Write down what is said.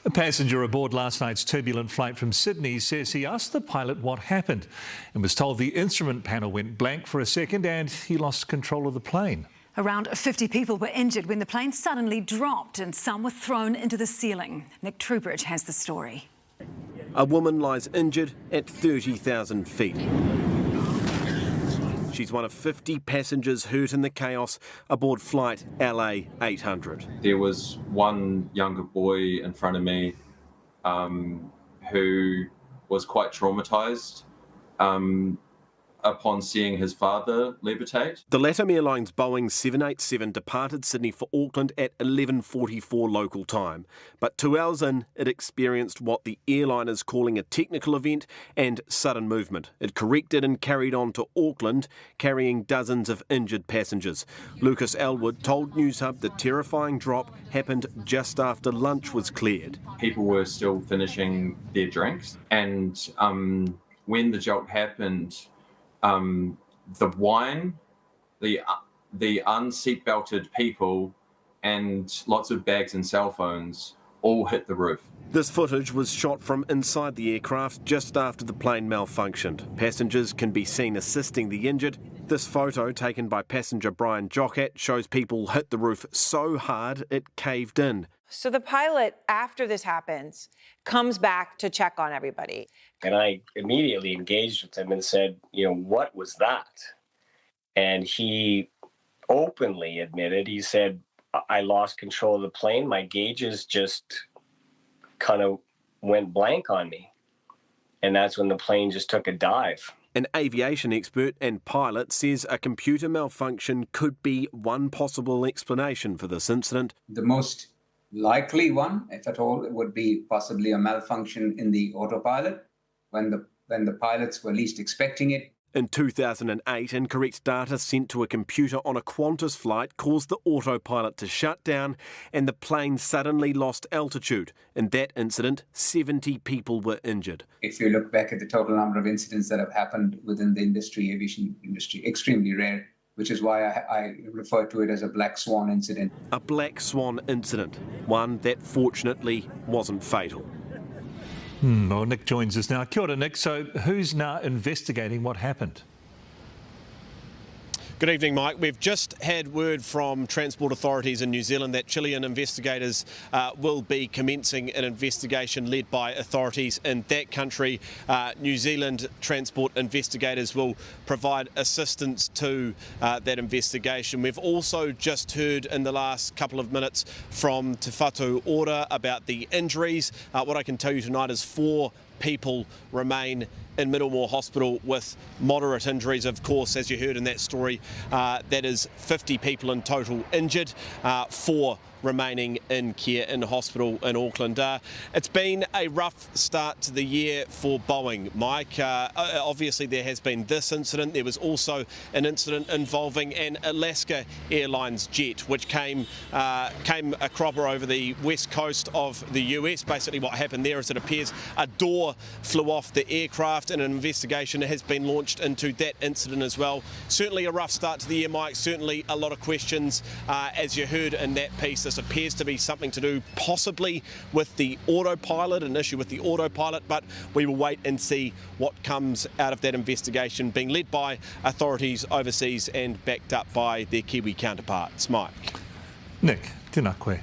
A passenger aboard last night's turbulent flight from Sydney says he asked the pilot what happened and was told the instrument panel went blank for a second and he lost control of the plane. Around 50 people were injured when the plane suddenly dropped and some were thrown into the ceiling. Nick Trubridge has the story. A woman lies injured at 30,000 feet. She's one of 50 passengers hurt in the chaos aboard flight LA800. There was one younger boy in front of me who was quite traumatised upon seeing his father levitate. The LATAM Airlines Boeing 787 departed Sydney for Auckland at 11:44 local time. But 2 hours in, it experienced what the airline is calling a technical event and sudden movement. It corrected and carried on to Auckland, carrying dozens of injured passengers. Lucas Elwood told Newshub the terrifying drop happened just after lunch was cleared. People were still finishing their drinks, and when the jolt happened, the wine, the unseatbelted people, and lots of bags and cell phones all hit the roof. This footage was shot from inside the aircraft just after the plane malfunctioned. Passengers can be seen assisting the injured. This photo, taken by passenger Brian Jockat, shows people hit the roof so hard it caved in. So the pilot, after this happens, comes back to check on everybody. And I immediately engaged with him and said, what was that? And he openly admitted, he said, I lost control of the plane. My gauges just kind of went blank on me. And that's when the plane just took a dive. An aviation expert and pilot says a computer malfunction could be one possible explanation for this incident. The most likely one, if at all, would be possibly a malfunction in the autopilot when the pilots were least expecting it. In 2008, incorrect data sent to a computer on a Qantas flight caused the autopilot to shut down and the plane suddenly lost altitude. In that incident, 70 people were injured. If you look back at the total number of incidents that have happened within the aviation industry, extremely rare, which is why I refer to it as a black swan incident. A black swan incident, one that fortunately wasn't fatal. Well, Nick joins us now. Kia ora, Nick. So who's now investigating what happened? Good evening, Mike. We've just had word from transport authorities in New Zealand that Chilean investigators will be commencing an investigation led by authorities in that country. New Zealand transport investigators will provide assistance to that investigation. We've also just heard in the last couple of minutes from Te Whatu Ora about the injuries. What I can tell you tonight is 4 people remain in Middlemore Hospital with moderate injuries. Of course, as you heard in that story, that is 50 people in total injured, 4 remaining in care in hospital in Auckland. It's been a rough start to the year for Boeing, Mike. Obviously there has been this incident. There was also an incident involving an Alaska Airlines jet which came a cropper over the west coast of the US. Basically what happened there is it appears a door flew off the aircraft and an investigation has been launched into that incident as well. Certainly a rough start to the year, Mike. Certainly a lot of questions as you heard in that piece. This appears to be something to do possibly with the autopilot, an issue with the autopilot, but we will wait and see what comes out of that investigation being led by authorities overseas and backed up by their Kiwi counterparts. Mike. Nick, tēnā koe.